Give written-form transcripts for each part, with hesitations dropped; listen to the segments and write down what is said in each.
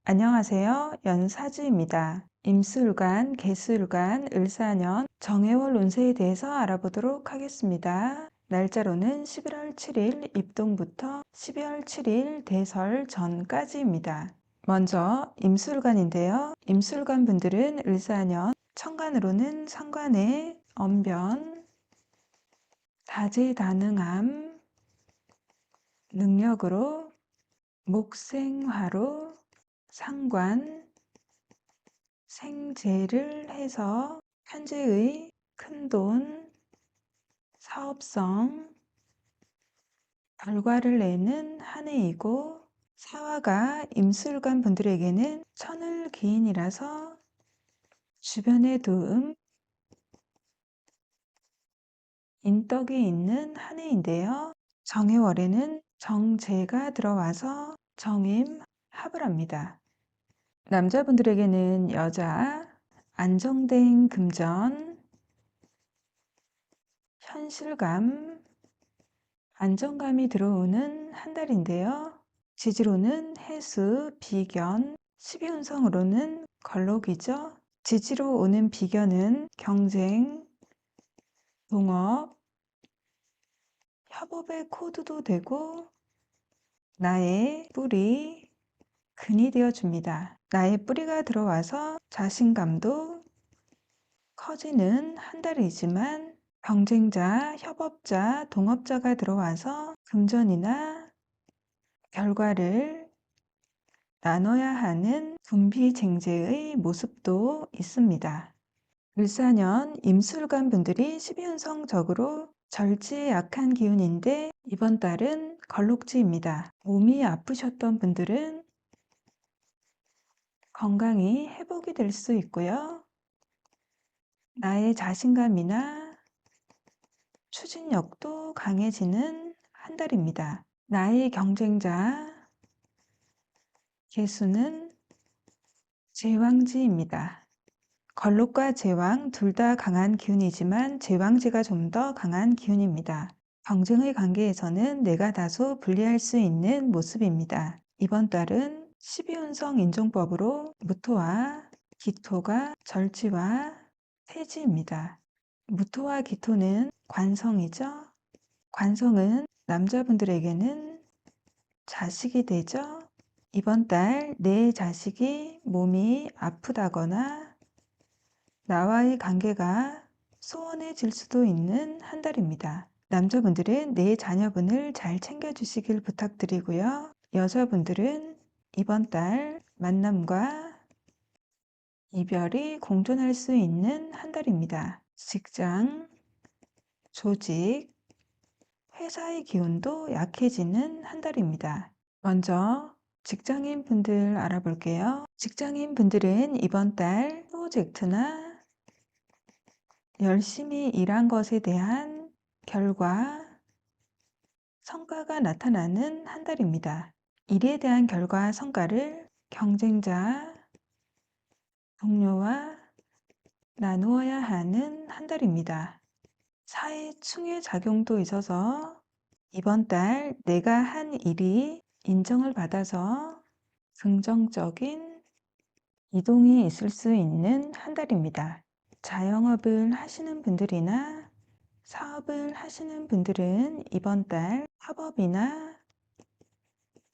안녕하세요. 연사주입니다. 임술관, 개술관, 을사년, 정해월 운세에 대해서 알아보도록 하겠습니다. 날짜로는 11월 7일 입동부터 12월 7일 대설 전까지입니다. 먼저 임술관인데요. 임술관 분들은 을사년, 천간으로는 상관의 언변, 다재다능함, 능력으로, 목생화로, 상관, 생재를 해서 현재의 큰돈, 사업성, 결과를 내는 한 해이고 사화가 임술관 분들에게는 천을기인이라서 주변의 도움, 인덕이 있는 한 해인데요. 정해월에는 정제가 들어와서 정임합을 합니다. 남자분들에게는 여자, 안정된 금전, 현실감, 안정감이 들어오는 한 달인데요. 지지로는 해수, 비견, 12운성으로는 걸록이죠. 지지로 오는 비견은 경쟁, 동업, 협업의 코드도 되고 나의 뿌리, 근이 되어줍니다. 나의 뿌리가 들어와서 자신감도 커지는 한 달이지만 경쟁자, 협업자, 동업자가 들어와서 금전이나 결과를 나눠야 하는 분비쟁제의 모습도 있습니다. 을사년 임술관 분들이 12운성적으로 절지에 약한 기운인데 이번 달은 걸록지입니다. 몸이 아프셨던 분들은 건강이 회복이 될 수 있고요. 나의 자신감이나 추진력도 강해지는 한 달입니다. 나의 경쟁자 개수는 제왕지입니다. 걸록과 제왕 둘 다 강한 기운이지만 제왕지가 좀 더 강한 기운입니다. 경쟁의 관계에서는 내가 다소 불리할 수 있는 모습입니다. 이번 달은 12운성 인종법으로 무토와 기토가 절지와 태지입니다. 무토와 기토는 관성이죠. 관성은 남자분들에게는 자식이 되죠. 이번 달 내 자식이 몸이 아프다거나 나와의 관계가 소원해질 수도 있는 한 달입니다. 남자분들은 내 자녀분을 잘 챙겨주시길 부탁드리고요. 여자분들은 이번 달 만남과 이별이 공존할 수 있는 한 달입니다. 직장, 조직, 회사의 기운도 약해지는 한 달입니다. 먼저 직장인 분들 알아볼게요. 직장인 분들은 이번 달 프로젝트나 열심히 일한 것에 대한 결과, 성과가 나타나는 한 달입니다. 일에 대한 결과, 성과를 경쟁자, 동료와 나누어야 하는 한 달입니다. 사회 충의 작용도 있어서 이번 달 내가 한 일이 인정을 받아서 긍정적인 이동이 있을 수 있는 한 달입니다. 자영업을 하시는 분들이나 사업을 하시는 분들은 이번 달 협업이나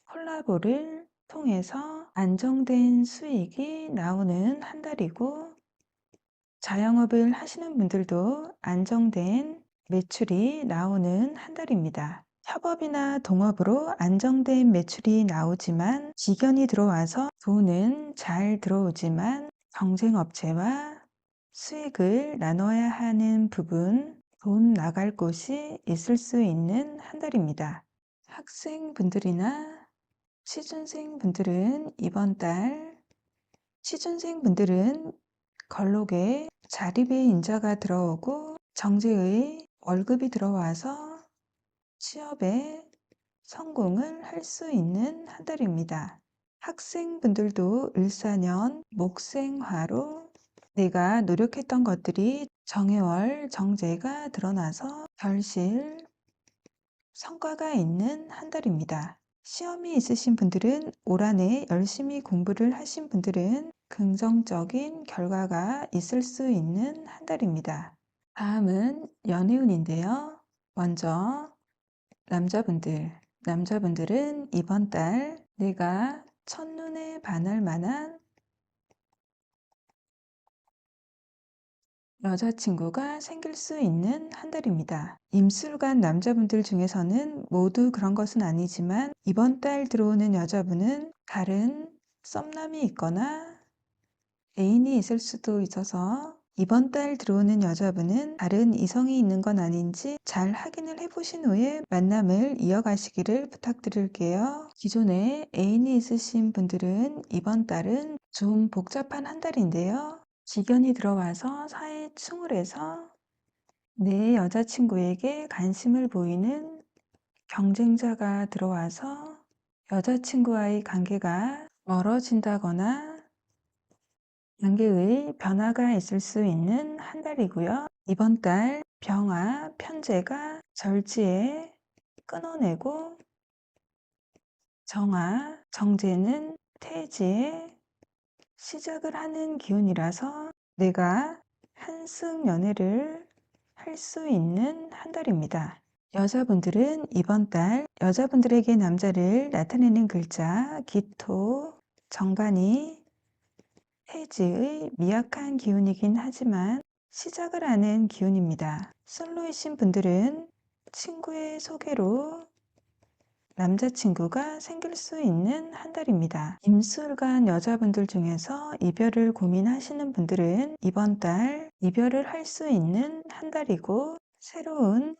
콜라보를 통해서 안정된 수익이 나오는 한 달이고 자영업을 하시는 분들도 안정된 매출이 나오는 한 달입니다. 협업이나 동업으로 안정된 매출이 나오지만 지견이 들어와서 돈은 잘 들어오지만 경쟁업체와 수익을 나눠야 하는 부분, 돈 나갈 곳이 있을 수 있는 한 달입니다. 학생분들이나 취준생분들은 이번 달 취준생분들은 걸록에 자립의 인자가 들어오고 정제의 월급이 들어와서 취업에 성공을 할 수 있는 한 달입니다. 학생분들도 을사년 목생화로 내가 노력했던 것들이 정해월 정제가 드러나서 결실, 성과가 있는 한 달입니다. 시험이 있으신 분들은 올 한해 열심히 공부를 하신 분들은 긍정적인 결과가 있을 수 있는 한 달입니다. 다음은 연애운인데요. 먼저 남자분들. 남자분들은 이번 달 내가 첫눈에 반할 만한 여자친구가 생길 수 있는 한 달입니다. 임술관 남자분들 중에서는 모두 그런 것은 아니지만 이번 달 들어오는 여자분은 다른 썸남이 있거나 애인이 있을 수도 있어서 이번 달 들어오는 여자분은 다른 이성이 있는 건 아닌지 잘 확인을 해보신 후에 만남을 이어가시기를 부탁드릴게요. 기존에 애인이 있으신 분들은 이번 달은 좀 복잡한 한 달인데요. 지견이 들어와서 사회에 충을해서 내 여자친구에게 관심을 보이는 경쟁자가 들어와서 여자친구와의 관계가 멀어진다거나 관계의 변화가 있을 수 있는 한 달이고요. 이번 달 병화, 편제가 절지에 끊어내고 정화, 정제는 태지에 시작을 하는 기운이라서 내가 한승 연애를 할 수 있는 한 달입니다. 여자분들은 이번 달 여자분들에게 남자를 나타내는 글자 기토, 정관이 해지의 미약한 기운이긴 하지만 시작을 하는 기운입니다. 솔로이신 분들은 친구의 소개로 남자친구가 생길 수 있는 한 달입니다. 임술간 여자분들 중에서 이별을 고민하시는 분들은 이번 달 이별을 할 수 있는 한 달이고 새로운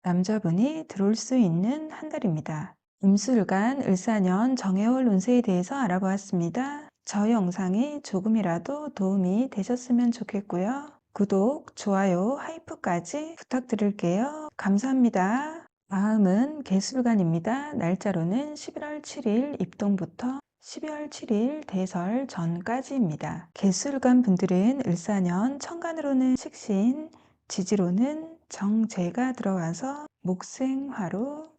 남자분이 들어올 수 있는 한 달입니다. 임술간 을사년 정해월 운세에 대해서 알아보았습니다. 저 영상이 조금이라도 도움이 되셨으면 좋겠고요. 구독, 좋아요, 하이프까지 부탁드릴게요. 감사합니다. 다음은 개술간입니다. 날짜로는 11월 7일 입동부터 12월 7일 대설 전까지입니다. 개술간 분들은 을사년 천간으로는 식신, 지지로는 정제가 들어와서 목생화로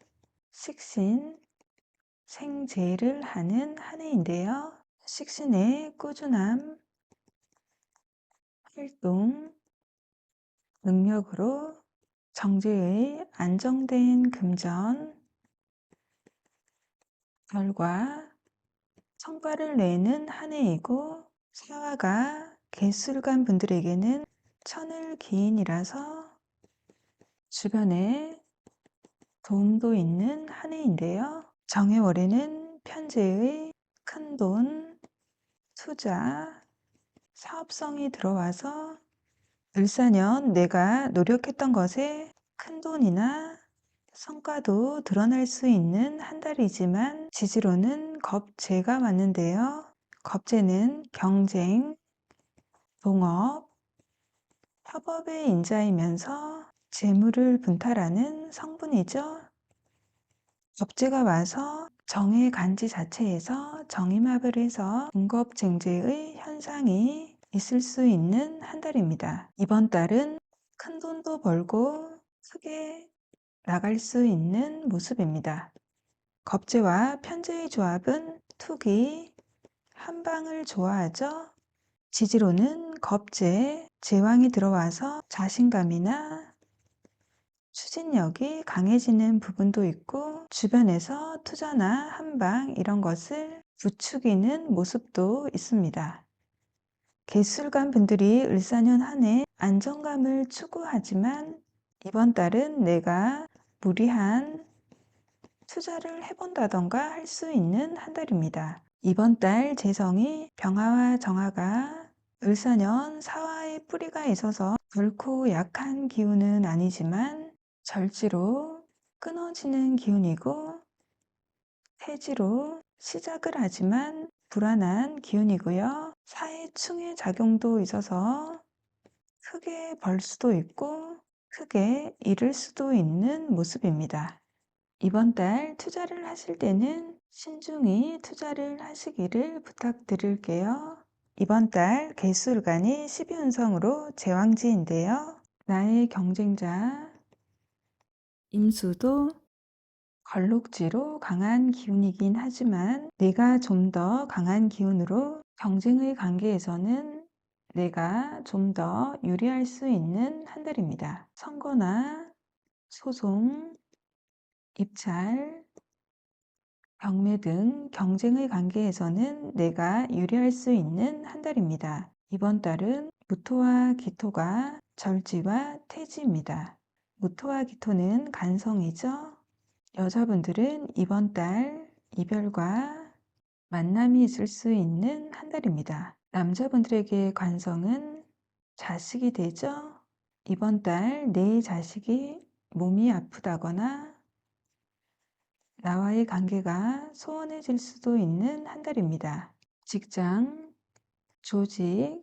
식신, 생제를 하는 한 해인데요. 식신의 꾸준함, 활동, 능력으로 정제의 안정된 금전, 결과, 성과를 내는 한 해이고 사화가 개술관 분들에게는 천을 기인이라서 주변에 도움도 있는 한 해인데요. 정해월에는 편재의 큰돈, 투자, 사업성이 들어와서 을사년 내가 노력했던 것에 큰돈이나 성과도 드러날 수 있는 한 달이지만 지지로는 겁재가 왔는데요. 겁재는 경쟁, 동업, 협업의 인자이면서 재물을 분탈하는 성분이죠. 겁재가 와서 정의 간지 자체에서 정임합을 해서 분겁쟁제의 현상이 있을 수 있는 한 달입니다. 이번 달은 큰 돈도 벌고 크게 나갈 수 있는 모습입니다. 겁재와 편재의 조합은 투기, 한방을 좋아하죠. 지지로는 겁재, 제왕이 들어와서 자신감이나 추진력이 강해지는 부분도 있고 주변에서 투자나 한방 이런 것을 부추기는 모습도 있습니다. 개술관 분들이 을사년 한 해 안정감을 추구하지만 이번 달은 내가 무리한 투자를 해본다던가 할 수 있는 한 달입니다. 이번 달 재성이 병화와 정화가 을사년 사화의 뿌리가 있어서 결코 약한 기운은 아니지만 절지로 끊어지는 기운이고 태지로 시작을 하지만 불안한 기운이고요. 사해충의 작용도 있어서 크게 벌 수도 있고 크게 잃을 수도 있는 모습입니다. 이번 달 투자를 하실 때는 신중히 투자를 하시기를 부탁드릴게요. 이번 달 개수일간이 12운성으로 제왕지인데요. 나의 경쟁자 임수도 걸록지로 강한 기운이긴 하지만 내가 좀 더 강한 기운으로 경쟁의 관계에서는 내가 좀 더 유리할 수 있는 한 달입니다. 선거나 소송, 입찰, 경매 등 경쟁의 관계에서는 내가 유리할 수 있는 한 달입니다. 이번 달은 무토와 기토가 절지와 태지입니다. 무토와 기토는 간성이죠. 여자분들은 이번 달 이별과 만남이 있을 수 있는 한 달입니다. 남자분들에게 관성은 자식이 되죠. 이번 달 내 자식이 몸이 아프다거나 나와의 관계가 소원해질 수도 있는 한 달입니다. 직장, 조직,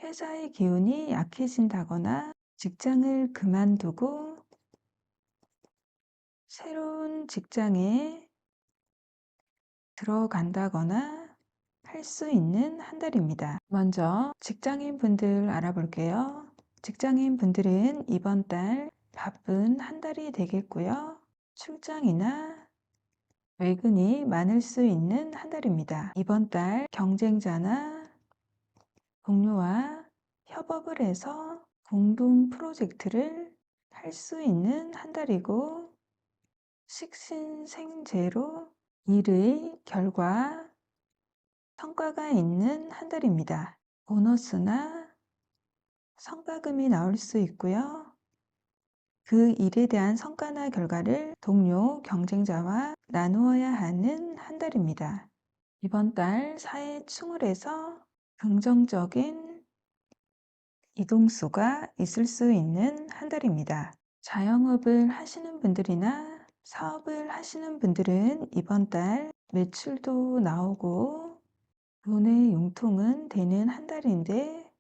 회사의 기운이 약해진다거나 직장을 그만두고 새로운 직장에 들어간다거나 할 수 있는 한 달입니다. 먼저 직장인 분들 알아볼게요. 직장인 분들은 이번 달 바쁜 한 달이 되겠고요. 출장이나 외근이 많을 수 있는 한 달입니다. 이번 달 경쟁자나 동료와 협업을 해서 공동 프로젝트를 할 수 있는 한 달이고 식신생재로 일의 결과, 성과가 있는 한 달입니다. 보너스나 성과금이 나올 수 있고요. 그 일에 대한 성과나 결과를 동료, 경쟁자와 나누어야 하는 한 달입니다. 이번 달 사회 충을에서 긍정적인 이동수가 있을 수 있는 한 달입니다. 자영업을 하시는 분들이나 사업을 하시는 분들은 이번 달 매출도 나오고 돈의 융통은 되는 한 달인데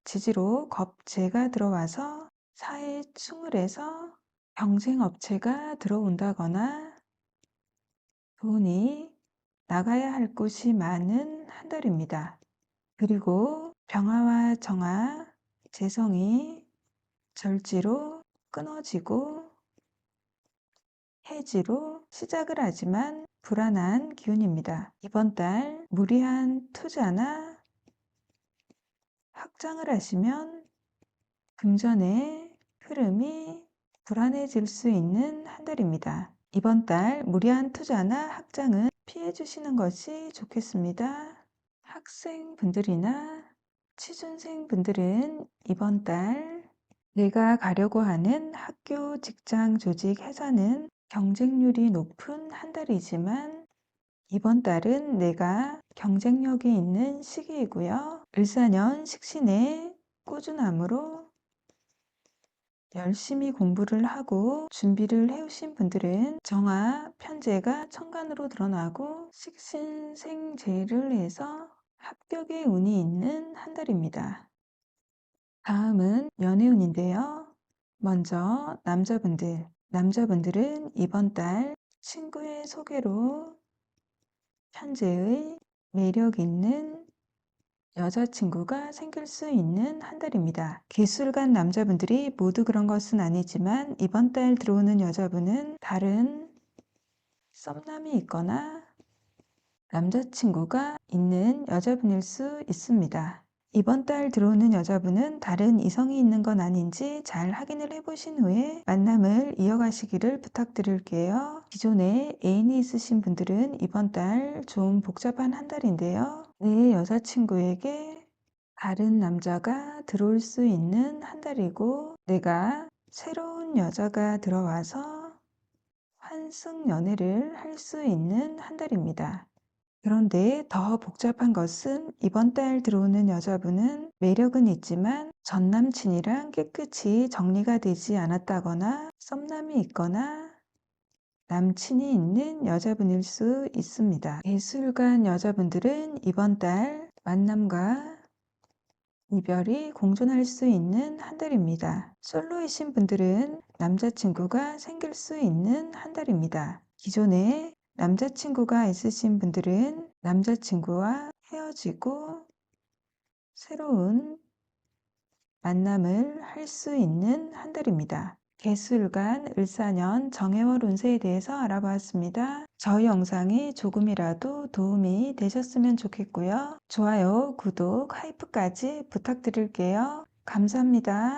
지지로 겁재가 들어와서 사회 충을에서 경쟁업체가 들어온다거나 돈이 나가야 할 곳이 많은 한 달입니다. 그리고 병화와 정화, 재성이 절지로 끊어지고 해지로 시작을 하지만 불안한 기운입니다. 이번 달 무리한 투자나 확장을 하시면 금전의 흐름이 불안해질 수 있는 한 달입니다. 이번 달 무리한 투자나 확장은 피해 주시는 것이 좋겠습니다. 학생분들이나 취준생분들은 이번 달 내가 가려고 하는 학교, 직장, 조직, 회사는 경쟁률이 높은 한 달이지만 이번 달은 내가 경쟁력이 있는 시기이고요. 을사년 식신의 꾸준함으로 열심히 공부를 하고 준비를 해오신 분들은 정화, 편재가 천간으로 드러나고 식신생재를 해서 합격의 운이 있는 한 달입니다. 다음은 연애운인데요. 먼저 남자분들은 이번 달 친구의 소개로 현재의 매력 있는 여자친구가 생길 수 있는 한 달입니다. 기술관 남자분들이 모두 그런 것은 아니지만 이번 달 들어오는 여자분은 다른 썸남이 있거나 남자친구가 있는 여자분일 수 있습니다. 이번 달 들어오는 여자분은 다른 이성이 있는 건 아닌지 잘 확인을 해보신 후에 만남을 이어가시기를 부탁드릴게요. 기존에 애인이 있으신 분들은 이번 달 좀 복잡한 한 달인데요. 내 여자친구에게 다른 남자가 들어올 수 있는 한 달이고 내가 새로운 여자가 들어와서 환승 연애를 할 수 있는 한 달입니다. 그런데 더 복잡한 것은 이번 달 들어오는 여자분은 매력은 있지만 전 남친이랑 깨끗이 정리가 되지 않았다거나 썸남이 있거나 남친이 있는 여자분일 수 있습니다. 예술관 여자분들은 이번 달 만남과 이별이 공존할 수 있는 한 달입니다. 솔로이신 분들은 남자친구가 생길 수 있는 한 달입니다. 기존에 남자친구가 있으신 분들은 남자친구와 헤어지고 새로운 만남을 할 수 있는 한 달입니다. 개수일간, 을사년, 정해월 운세에 대해서 알아보았습니다. 저희 영상이 조금이라도 도움이 되셨으면 좋겠고요. 좋아요, 구독, 하이프까지 부탁드릴게요. 감사합니다.